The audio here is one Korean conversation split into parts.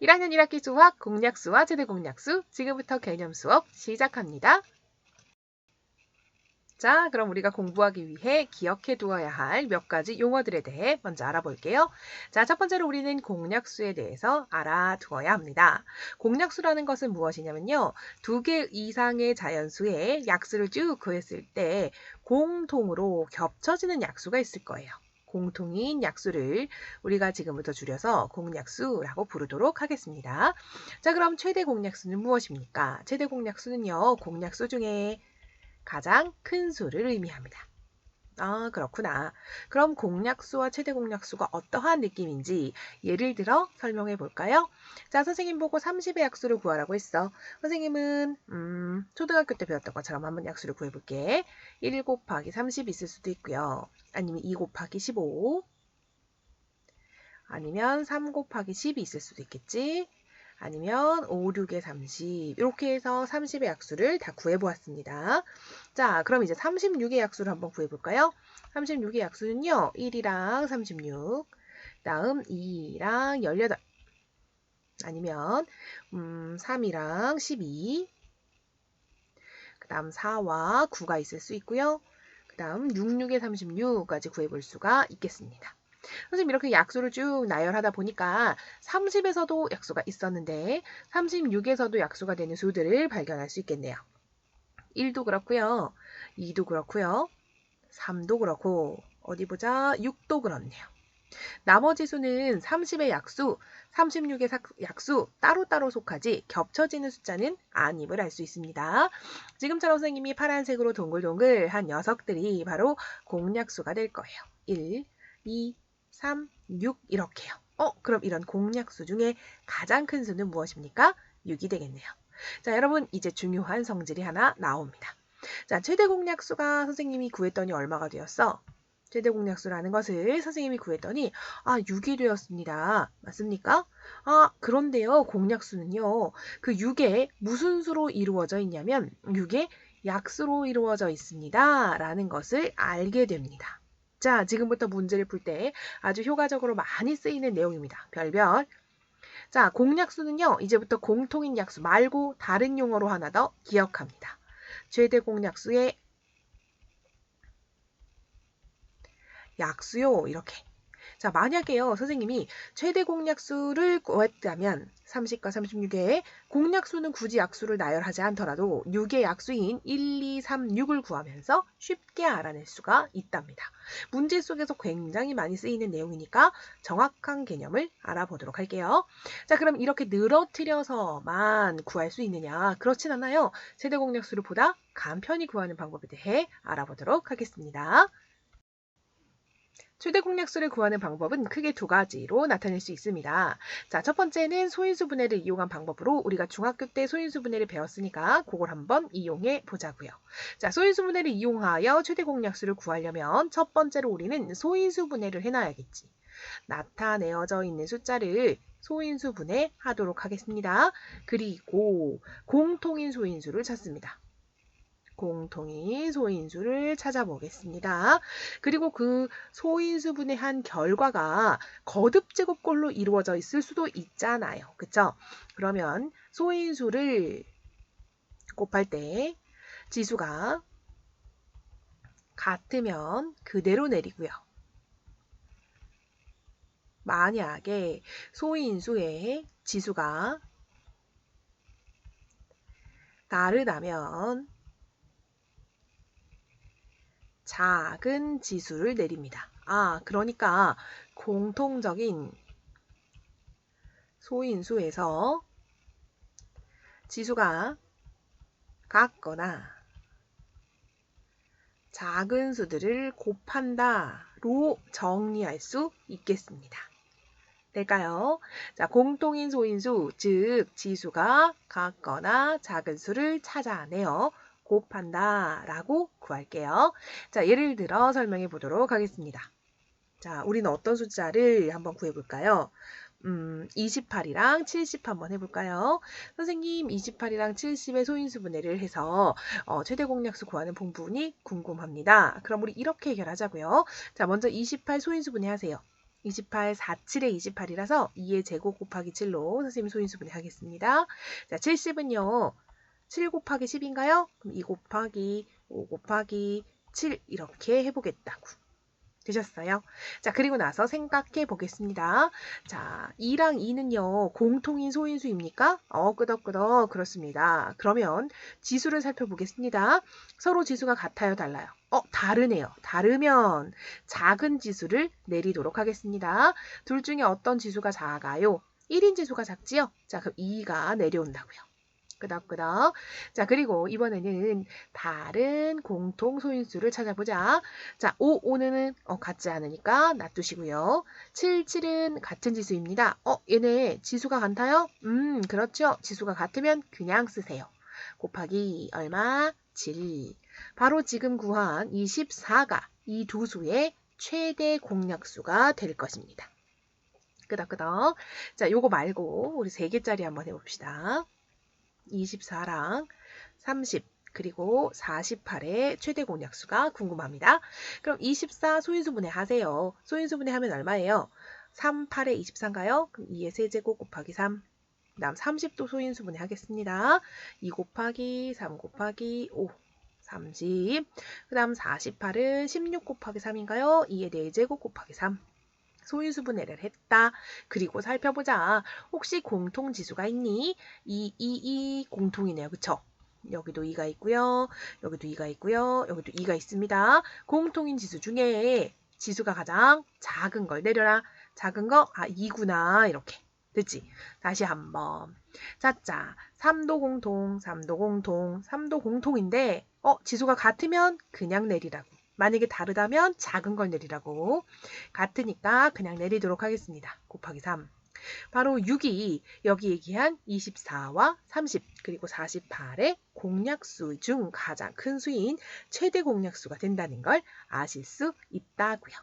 1학년 1학기 수학 공약수와 최대 공약수 지금부터 개념 수업 시작합니다. 자, 그럼 우리가 공부하기 위해 기억해 두어야 할 몇 가지 용어들에 대해 먼저 알아볼게요. 자, 첫 번째로 우리는 공약수에 대해서 알아두어야 합니다. 공약수라는 것은 무엇이냐면요. 2개 이상의 자연수의 약수를 쭉 구했을 때 공통으로 겹쳐지는 약수가 있을 거예요. 공통인 약수를 우리가 지금부터 줄여서 공약수라고 부르도록 하겠습니다. 자, 그럼 최대 공약수는 무엇입니까? 최대 공약수는요, 공약수 중에 가장 큰 수를 의미합니다. 아, 그렇구나. 그럼 공약수와 최대 공약수가 어떠한 느낌인지 예를 들어 설명해 볼까요? 자, 선생님 보고 30의 약수를 구하라고 했어. 선생님은 초등학교 때 배웠던 것처럼 한번 약수를 구해볼게. 1 곱하기 30 있을 수도 있고요. 아니면 2 곱하기 15 아니면 3 곱하기 10이 있을 수도 있겠지. 아니면 5, 6에 30 이렇게 해서 30의 약수를 다 구해보았습니다. 자, 그럼 이제 36의 약수를 한번 구해볼까요? 36의 약수는요. 1이랑 36, 다음 2랑 18 아니면 3이랑 12, 그 다음 4와 9가 있을 수 있고요. 그 다음 6, 6에 36까지 구해볼 수가 있겠습니다. 선생님 이렇게 약수를 쭉 나열하다 보니까 30에서도 약수가 있었는데 36에서도 약수가 되는 수들을 발견할 수 있겠네요. 1도 그렇고요. 2도 그렇고요. 3도 그렇고 어디 보자 6도 그렇네요. 나머지 수는 30의 약수, 36의 약수 따로따로 속하지 겹쳐지는 숫자는 아님을 알 수 있습니다. 지금처럼 선생님이 파란색으로 동글동글한 녀석들이 바로 공약수가 될 거예요. 1, 2, 3, 6 이렇게요. 그럼 이런 공약수 중에 가장 큰 수는 무엇입니까? 6이 되겠네요. 자, 여러분 이제 중요한 성질이 하나 나옵니다. 자, 최대 공약수가 선생님이 구했더니 얼마가 되었어? 최대 공약수라는 것을 선생님이 구했더니 6이 되었습니다. 맞습니까? 그런데요. 공약수는요. 그 6에 무슨 수로 이루어져 있냐면 6의 약수로 이루어져 있습니다. 라는 것을 알게 됩니다. 자, 지금부터 문제를 풀 때 아주 효과적으로 많이 쓰이는 내용입니다. 별별. 자, 공약수는요. 이제부터 공통인 약수 말고 다른 용어로 하나 더 기억합니다. 최대 공약수의 약수요. 이렇게. 자, 만약에요. 선생님이 최대 공약수를 구했다면 30과 36의 공약수는 굳이 약수를 나열하지 않더라도 6의 약수인 1, 2, 3, 6을 구하면서 쉽게 알아낼 수가 있답니다. 문제 속에서 굉장히 많이 쓰이는 내용이니까 정확한 개념을 알아보도록 할게요. 자, 그럼 이렇게 늘어뜨려서만 구할 수 있느냐? 그렇진 않아요. 최대 공약수를 보다 간편히 구하는 방법에 대해 알아보도록 하겠습니다. 최대 공약수를 구하는 방법은 크게 두 가지로 나타낼 수 있습니다. 자, 첫 번째는 소인수 분해를 이용한 방법으로 우리가 중학교 때 소인수 분해를 배웠으니까 그걸 한번 이용해 보자고요. 자, 소인수 분해를 이용하여 최대 공약수를 구하려면 첫 번째로 우리는 소인수 분해를 해놔야겠지. 나타내어져 있는 숫자를 소인수 분해하도록 하겠습니다. 그리고 공통인 소인수를 찾습니다. 공통인 소인수를 찾아보겠습니다. 그리고 그 소인수 분해한 결과가 거듭 제곱꼴로 이루어져 있을 수도 있잖아요. 그쵸? 그러면 소인수를 곱할 때 지수가 같으면 그대로 내리고요. 만약에 소인수의 지수가 다르다면 작은 지수를 내립니다. 그러니까 공통적인 소인수에서 지수가 같거나 작은 수들을 곱한다로 정리할 수 있겠습니다. 될까요? 자, 공통인 소인수, 즉 지수가 같거나 작은 수를 찾아내어 곱한다 라고 구할게요. 자, 예를 들어 설명해 보도록 하겠습니다. 자, 우리는 어떤 숫자를 한번 구해볼까요? 28이랑 70 한번 해볼까요? 선생님, 28이랑 70의 소인수 분해를 해서 최대 공약수 구하는 부분이 궁금합니다. 그럼 우리 이렇게 해결하자고요. 자, 먼저 28 소인수 분해하세요. 28, 47에 28이라서 2의 제곱 곱하기 7로 선생님 소인수분해 하겠습니다. 자, 70은요. 7 곱하기 10인가요? 그럼 2 곱하기 5 곱하기 7 이렇게 해보겠다고. 되셨어요? 자, 그리고 나서 생각해 보겠습니다. 자, 2랑 2는요, 공통인 소인수입니까? 끄덕끄덕. 그렇습니다. 그러면 지수를 살펴보겠습니다. 서로 지수가 같아요, 달라요? 다르네요. 다르면 작은 지수를 내리도록 하겠습니다. 둘 중에 어떤 지수가 작아요? 1인 지수가 작지요? 자, 그럼 2가 내려온다고요. 끄덕끄덕. 자, 그리고 이번에는 다른 공통 소인수를 찾아보자. 자, 5는 같지 않으니까 놔두시고요. 7, 7은 같은 지수입니다. 얘네 지수가 같아요? 그렇죠. 지수가 같으면 그냥 쓰세요. 곱하기 얼마? 7. 바로 지금 구한 24가 이 두 수의 최대 공약수가 될 것입니다. 끄덕끄덕. 자, 요거 말고 우리 3개짜리 한번 해봅시다. 24랑 30 그리고 48의 최대 공약수가 궁금합니다. 그럼 24 소인수분해 하세요. 소인수분해 하면 얼마예요? 3, 8에 24인가요? 그럼 2의 세제곱 곱하기 3. 그 다음 30도 소인수분해 하겠습니다. 2 곱하기 3 곱하기 5. 30. 그 다음 48은 16 곱하기 3인가요? 2의 4제곱 곱하기 3. 소인수분해를 했다. 그리고 살펴보자. 혹시 공통지수가 있니? 2 공통이네요. 그쵸? 여기도 2가 있고요. 여기도 2가 있고요. 여기도 2가 있습니다. 공통인 지수 중에 지수가 가장 작은 걸 내려라. 작은 거? 2구나. 이렇게. 됐지? 다시 한번. 찾자. 3도 공통, 3도 공통, 3도 공통인데 지수가 같으면 그냥 내리라고. 만약에 다르다면 작은 걸 내리라고. 같으니까 그냥 내리도록 하겠습니다. 곱하기 3. 바로 6이 여기 얘기한 24와 30 그리고 48의 공약수 중 가장 큰 수인 최대 공약수가 된다는 걸 아실 수 있다고요.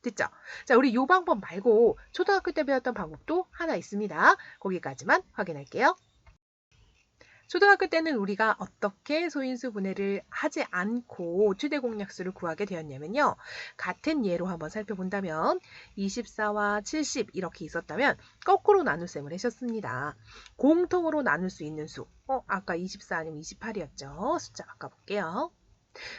됐죠? 자, 우리 이 방법 말고 초등학교 때 배웠던 방법도 하나 있습니다. 거기까지만 확인할게요. 초등학교 때는 우리가 어떻게 소인수 분해를 하지 않고 최대 공약수를 구하게 되었냐면요. 같은 예로 한번 살펴본다면 24와 70 이렇게 있었다면 거꾸로 나눗셈을 하셨습니다. 공통으로 나눌 수 있는 수. 아까 24 아니면 28이었죠. 숫자 바꿔볼게요.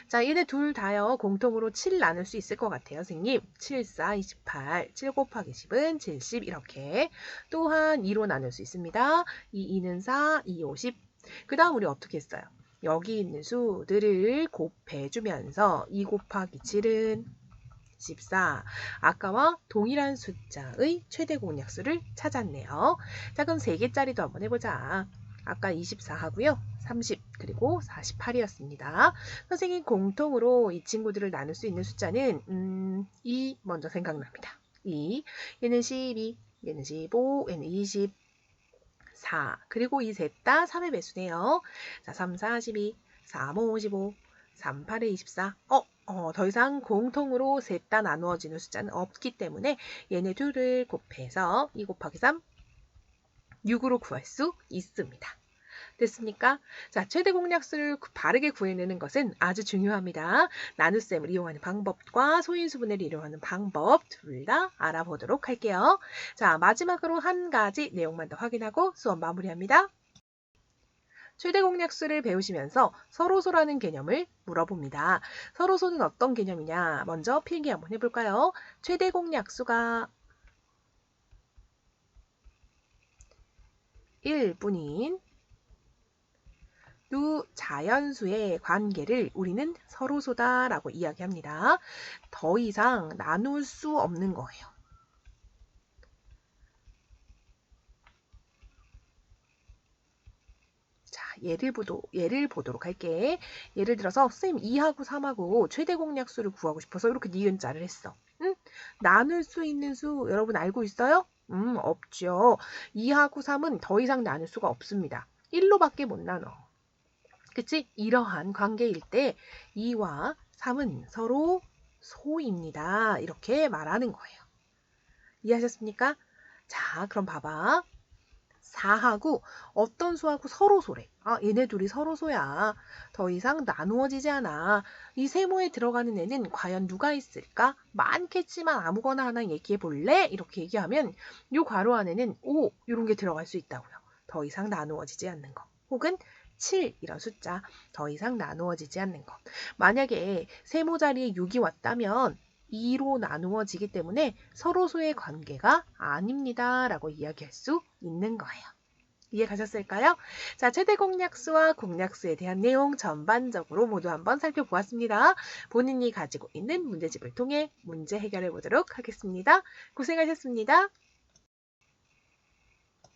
자, 얘네 둘 다요. 공통으로 7 나눌 수 있을 것 같아요. 선생님. 7, 4, 28. 7 곱하기 10은 70 이렇게. 또한 2로 나눌 수 있습니다. 2는 4, 2, 50. 그 다음 우리 어떻게 했어요? 여기 있는 수들을 곱해주면서 2 곱하기 7은 14. 아까와 동일한 숫자의 최대 공약수를 찾았네요. 자, 그럼 3개짜리도 한번 해보자. 아까 24 하고요. 30 그리고 48이었습니다. 선생님 공통으로 이 친구들을 나눌 수 있는 숫자는 2 먼저 생각납니다. 2. 얘는 12, 얘는 15, 얘는 20. 4. 그리고 이 셋 다 3의 배수네요. 자, 3, 4, 12, 4, 5, 55, 3, 8에 24. 더 이상 공통으로 셋 다 나누어지는 숫자는 없기 때문에 얘네 둘을 곱해서 2 곱하기 3, 6으로 구할 수 있습니다. 됐습니까? 자, 최대 공약수를 바르게 구해내는 것은 아주 중요합니다. 나눗셈을 이용하는 방법과 소인수분해를 이용하는 방법 둘 다 알아보도록 할게요. 자, 마지막으로 한 가지 내용만 더 확인하고 수업 마무리합니다. 최대 공약수를 배우시면서 서로소라는 개념을 물어봅니다. 서로소는 어떤 개념이냐? 먼저 필기 한번 해볼까요? 최대 공약수가 1뿐인 두 자연수의 관계를 우리는 서로소다라고 이야기합니다. 더 이상 나눌 수 없는 거예요. 자, 예를 보도록 할게. 예를 들어서 선생님 2하고 3하고 최대 공약수를 구하고 싶어서 이렇게 니은자를 했어. 응? 나눌 수 있는 수 여러분 알고 있어요? 없죠. 2하고 3은 더 이상 나눌 수가 없습니다. 1로밖에 못 나눠. 그치? 이러한 관계일 때 2와 3은 서로 소입니다. 이렇게 말하는 거예요. 이해하셨습니까? 자, 그럼 봐봐. 4하고 어떤 수하고 서로 소래. 아, 얘네 둘이 서로 소야. 더 이상 나누어지지 않아. 이 세모에 들어가는 애는 과연 누가 있을까? 많겠지만 아무거나 하나 얘기해 볼래? 이렇게 얘기하면 요 괄호 안에는 5 이런 게 들어갈 수 있다고요. 더 이상 나누어지지 않는 거. 혹은 7 이런 숫자. 더 이상 나누어지지 않는 것. 만약에 세모 자리에 6이 왔다면 2로 나누어지기 때문에 서로소의 관계가 아닙니다. 라고 이야기할 수 있는 거예요. 이해 가셨을까요? 자, 최대 공약수와 공약수에 대한 내용 전반적으로 모두 한번 살펴보았습니다. 본인이 가지고 있는 문제집을 통해 문제 해결해 보도록 하겠습니다. 고생하셨습니다.